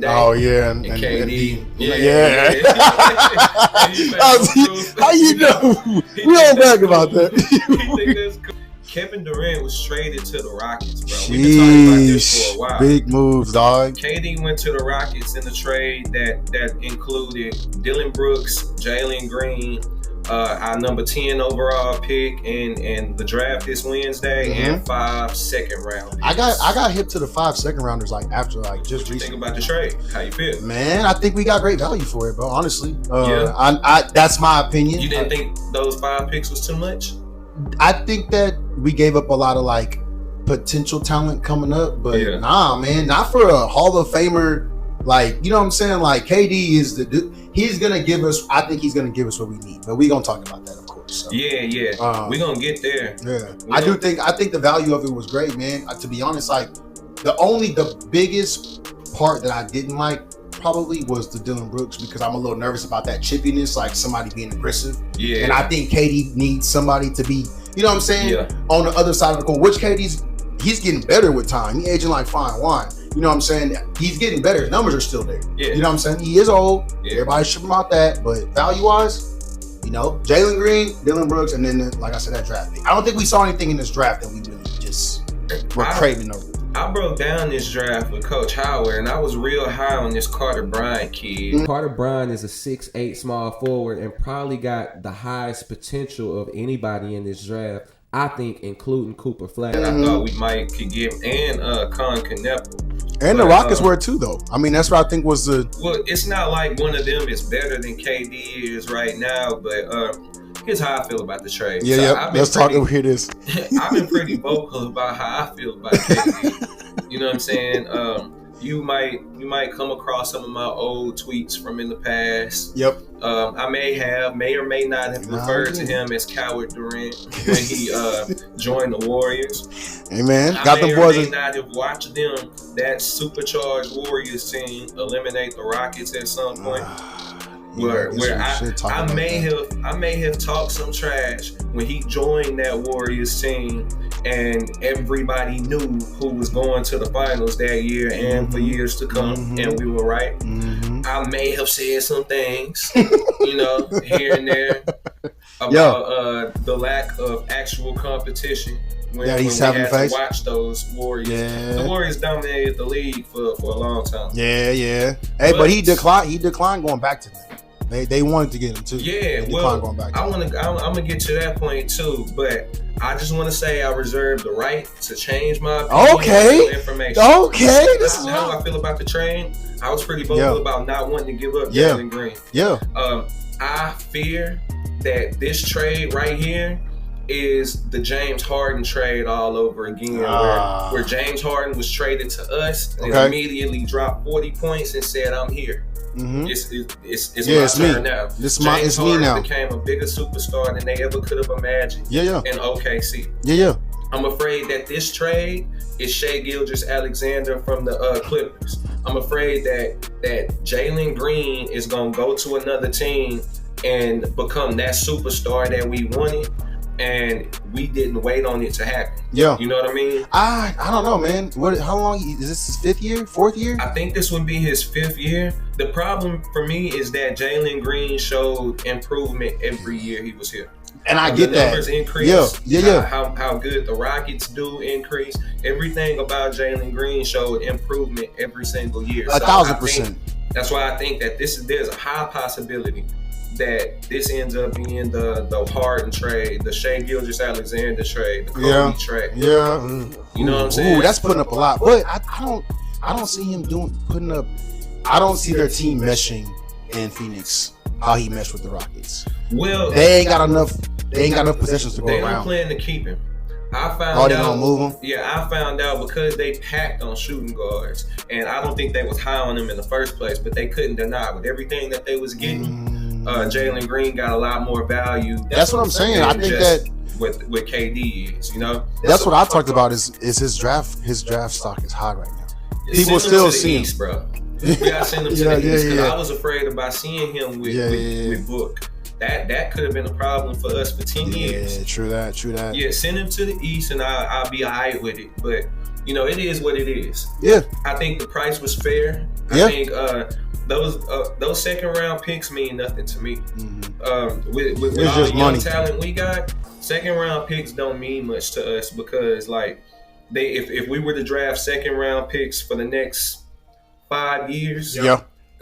Day. Oh yeah, and KD. Yeah. Yeah. How you know? We don't brag about that. He think that's cool. Kevin Durant was traded to the Rockets, bro. We've been talking about this for a while. Big moves, dog. KD went to the Rockets in the trade that included Dillon Brooks, Jalen Green, our number 10 overall pick and the draft this Wednesday, and 5 second round picks. I got hip to the 5 second rounders after just What you recently. think about the trade? How you feel? Man, I think we got great value for it, bro. Honestly, Yeah. I that's my opinion. You didn't think those 5 picks was too much? I think that we gave up a lot of potential talent coming up, but nah, man, not for a Hall of Famer. You know what I'm saying? KD is the dude. He's gonna give us. I think he's gonna give us what we need. But we gonna talk about that, of course. So. Yeah. We gonna get there. Yeah, I think the value of it was great, man. To be honest, the biggest part that I didn't like probably was the Dillon Brooks, because I'm a little nervous about that chippiness, somebody being aggressive. Yeah. And I think KD needs somebody to be, you know what I'm saying, on the other side of the court, which he's getting better with time. He's aging like fine wine. You know what I'm saying? He's getting better. His numbers are still there. Yeah. You know what I'm saying? He is old. Yeah. Everybody should about that. But value-wise, Jalen Green, Dillon Brooks, and then, like I said, that draft pick. I don't think we saw anything in this draft that we really just were craving over. I broke down this draft with Coach Howard, and I was real high on this Carter Bryant kid. Carter Bryant is a 6'8" small forward and probably got the highest potential of anybody in this draft, I think, including Cooper Flag. And I thought we could get him, and Con Kneppel. And the Rockets were too, though. I mean, that's what I think was the... Well, it's not like one of them is better than KD is right now, but here's how I feel about the trade. Let's talk over here. I've been pretty vocal about how I feel about KD. You know what I'm saying? You might come across some of my old tweets from in the past. Yep. I may or may not have referred to him as Coward Durant when he joined the Warriors. Hey man, I may not have watched them, that supercharged Warriors team, eliminate the Rockets at some point. Where I may have talked some trash when he joined that Warriors team, and everybody knew who was going to the finals that year and for years to come, and we were right. I may have said some things, here and there about the lack of actual competition when we had to watch those Warriors. Yeah. The Warriors dominated the league for a long time. Yeah. Hey, but he declined going back to them. They wanted to get him too. Yeah, I'm gonna get to that point too, but I just want to say I reserve the right to change my opinion. Okay. Information. Okay. This is how I feel about the trade. I was pretty vocal about not wanting to give up Jalen Green. Yeah. I fear that this trade right here is the James Harden trade all over again, where James Harden was traded to us and immediately dropped 40 points and said, "I'm here." It's my turn now. It's me now. Became a bigger superstar than they ever could have imagined. In OKC. Yeah. I'm afraid that this trade is Shai Gilgeous-Alexander from the Clippers. I'm afraid that Jalen Green is gonna go to another team and become that superstar that we wanted, and we didn't wait on it to happen. Yeah. You know what I mean? I don't know, man. How long is this? His 5th year? 4th year? I think this would be his 5th year. The problem for me is that Jalen Green showed improvement every year he was here. And I get that. The numbers increase. Yeah. How good the Rockets do increase. Everything about Jalen Green showed improvement every single year. 1,000%. That's why I think that there's a high possibility that this ends up being the Harden trade, the Shai Gilgeous-Alexander trade, the Kobe trade. Yeah. You know what I'm saying? That's putting up a lot. But I don't see him putting up. I don't see their team meshing in Phoenix how he meshed with the Rockets. Well, they ain't got enough possessions to go around. They don't plan to keep him. I found out. They gonna move him? Yeah, I found out because they packed on shooting guards, and I don't think they was high on him in the first place, but they couldn't deny with everything that they was getting. Jalen Green got a lot more value. That's what I'm saying. I think that with KD is, That's what I talked about. Is his draft stock is high right now. People still see him, bro. We gotta send him to the East because I was afraid about seeing him with Book. That could have been a problem for us for 10 years. Yeah, true that. Yeah, send him to the East and I'll be all right with it. But it is what it is. Yeah. I think the price was fair. I think those second round picks mean nothing to me. With all the young talent we got, second round picks don't mean much to us because like if we were to draft second round picks for the next 5 years,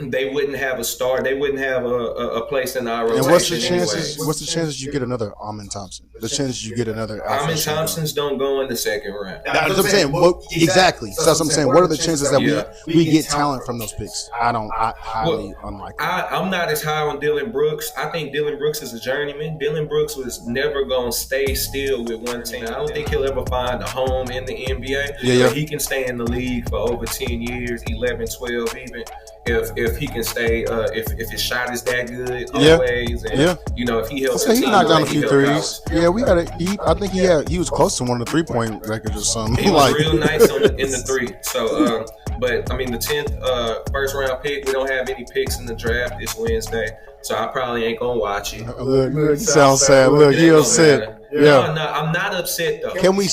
they wouldn't have a star. They wouldn't have a place in our rotation. And what's the chances? What's the chances you get another Amin Thompson? The chances you get another Amin Thompsons don't go in the second round. That's what I'm saying. Exactly. So that's what I'm saying. What are the chances that we get talent from those picks? I highly unlikely. I'm not as high on Dylan Brooks. I think Dylan Brooks is a journeyman. Dylan Brooks was never gonna stay still with one team. I don't think he'll ever find a home in the NBA. But he can stay in the league for over 10 years, 11, 12 even. If he can stay, if his shot is that good always, and if he helps, he knocked down a few threes. Yeah, we got it. I think he was close to one of the 3-point records or something. He was real nice in the three. So, but I mean, the 10th first round pick. We don't have any picks in the draft this Wednesday, so I probably ain't gonna watch it. Look, you sound sad. Look, you upset. No, I'm not upset though. Can we?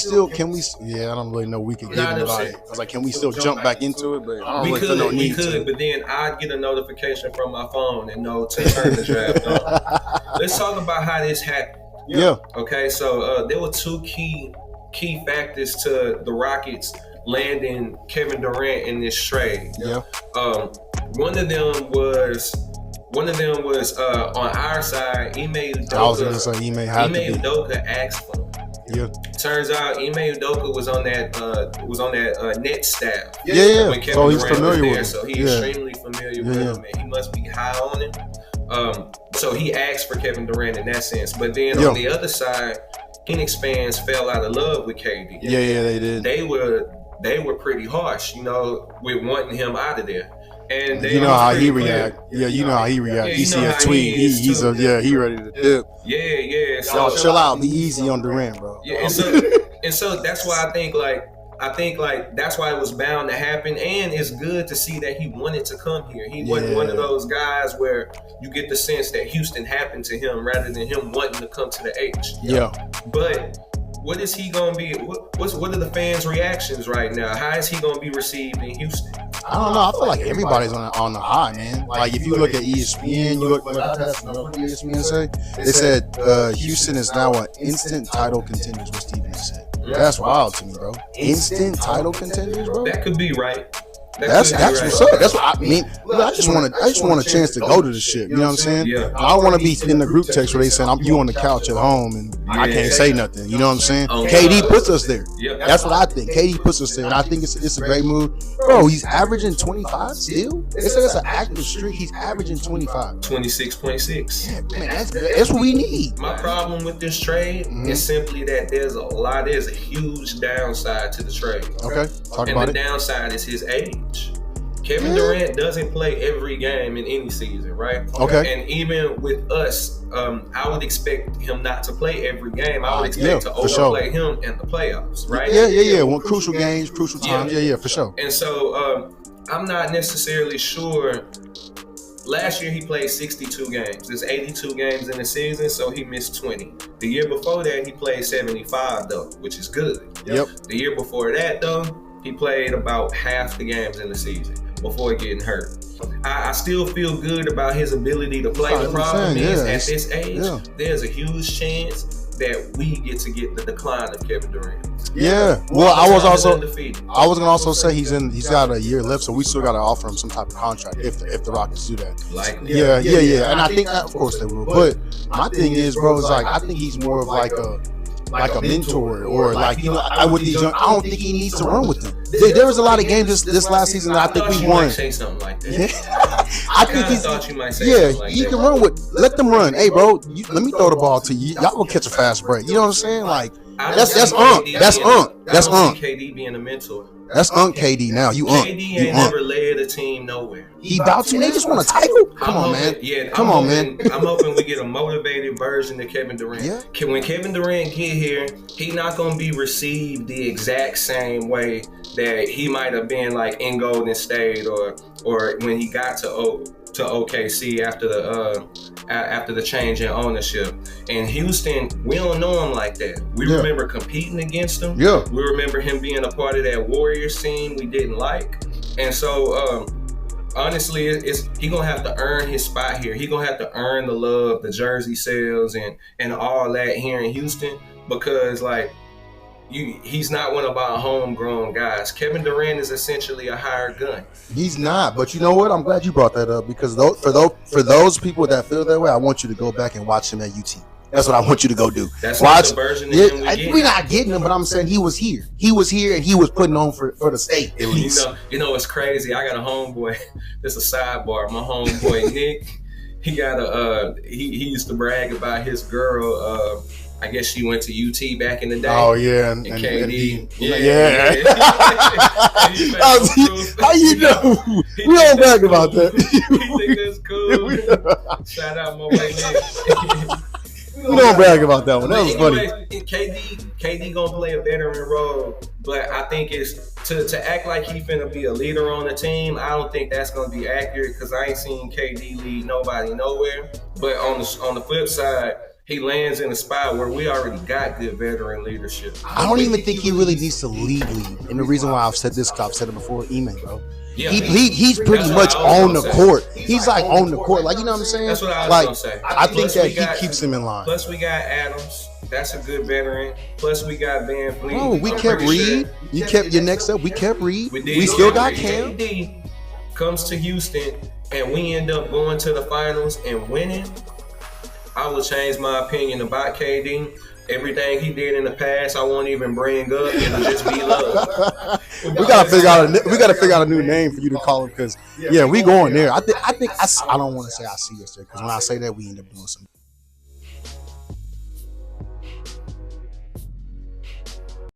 Yeah, I don't really know. We could get about it. I was like, can we still jump back into it? But I don't really feel no need to. But then I'd get a notification from my phone and know to turn the draft on. Let's talk about how this happened. Yeah. Okay, so there were two key factors to the Rockets landing Kevin Durant in this trade. Yeah. One of them was on our side. Ime Udoka. I was gonna say Ime Udoka asked for him. Yeah. Turns out Ime Udoka was on that net staff. Yeah. When Kevin So he's Durant familiar was there, with him. so he's extremely familiar with him, and he must be high on him. So he asked for Kevin Durant in that sense. But then on the other side, Phoenix fans fell out of love with KD. Yeah, they did. They were pretty harsh, with wanting him out of there. And you know how he react. Yeah, you know how he react. You see a tweet, he's he ready to dip. Yeah. So chill out, be easy on Durant, bro. Yeah, and so that's why I think that's why it was bound to happen, and it's good to see that he wanted to come here. He wasn't one of those guys where you get the sense that Houston happened to him rather than him wanting to come to the H. Yeah. But what is he gonna be? What are the fans' reactions right now? How is he gonna be received in Houston? I don't know. I feel like everybody's on the high, man. Like if you look at ESPN, what ESPN say? They said Houston is now an instant title contenders. What Steven said. That's wild to me, bro. Instant title contenders, bro. That could be right. That's what's up. That's what I mean. Look, I just want a chance to go to the shit. You know what I'm saying? Yeah. I don't want to be in the group text where they saying you on the couch at home and I can't say nothing. You know what I'm saying? KD puts us there. Yeah. That's what I think. KD puts us there, and I think it's a great move, bro. He's averaging 25 still. They said it's an active streak. He's averaging 25. 26.6. Yeah, man, that's what we need. My problem with this trade is simply that there's a huge downside to the trade. Okay, talk about it. And the downside is his age. Kevin Durant doesn't play every game in any season, right? Okay. And even with us, I would expect him not to play every game. I would expect to overplay him in the playoffs, right? Yeah. Well, crucial games, crucial times. Yeah, for sure. And so I'm not necessarily sure. Last year he played 62 games. There's 82 games in the season, so he missed 20. The year before that he played 75 though, which is good. Yep. The year before that though, he played about half the games in the season before getting hurt. I still feel good about his ability to play. The problem is at this age, there's a huge chance that we get the decline of Kevin Durant. Yeah. Well, I was gonna also say he's got a year left, so we still gotta offer him some type of contract if the Rockets do that. Likely. Yeah. And I think of course they will. But my thing is, bro, is like I think he's more of like a mentor or like I don't think he needs to run with them. There was a lot of games this last season that I think we won. Say something like that. I think thought you might say something like he that. can run with. Let them run. Hey, bro, let me throw the ball to you. Y'all will catch a fast break. You know what I'm saying? Like that's Unk. That's Unk. KD being a mentor. That's KD now. You KD ain't never led a team nowhere. He about to. They just want to tackle. Come on, man. I'm hoping we get a motivated version of Kevin Durant. Yeah. When Kevin Durant get here, he not gonna be received the exact same way that he might have been like in Golden State or or when he got to OKC after the change in ownership. And Houston, we don't know him like that. We remember competing against him. Yeah. We remember him being a part of that Warriors scene we didn't like. And so honestly, he gonna have to earn his spot here. He gonna have to earn the love, the jersey sales, and all that here in Houston, because like he's not one of our homegrown guys. Kevin Durant is essentially a hired gun. He's not, but you know what? I'm glad you brought that up, because for those people that feel that way, I want you to go back and watch him at UT. That's what I want you to go do. That's not the version of him we're not getting him, but I'm saying he was here. He was here, and he was putting on for the state at least. You know, it's crazy. I got a homeboy. This is a sidebar. My homeboy Nick. He got he used to brag about his girl. I guess she went to UT back in the day. Oh yeah, and KD. Yeah. How you know? We don't brag about that. He think that's cool. Shout out my boy Nick. We don't brag about that one. That was funny. KD gonna play a veteran role, but I think it's to act like he finna be a leader on the team. I don't think that's gonna be accurate, because I ain't seen KD lead nobody nowhere. But on the flip side, he lands in a spot where we already got good veteran leadership. I don't even think he really needs to lead. And the reason why I've said this, because I've said it before, Ime, bro. Yeah, he's pretty much on the court. He's like on the court, like, you know what I'm saying? That's what I was like, gonna say. I think that he keeps him in line. Plus we got Adams. That's a good veteran. Plus we got Van Fleet. Oh, we kept Reed. Sure. You kept your next up. We kept Reed. We still got Cam. KD comes to Houston and we end up going to the finals and winning. I will change my opinion about KD. Everything he did in the past, I won't even bring up. It'll just be love. we gotta figure out a new name for you to call him, because we going there. I don't want to say I see us there, because when I say that, we end up doing some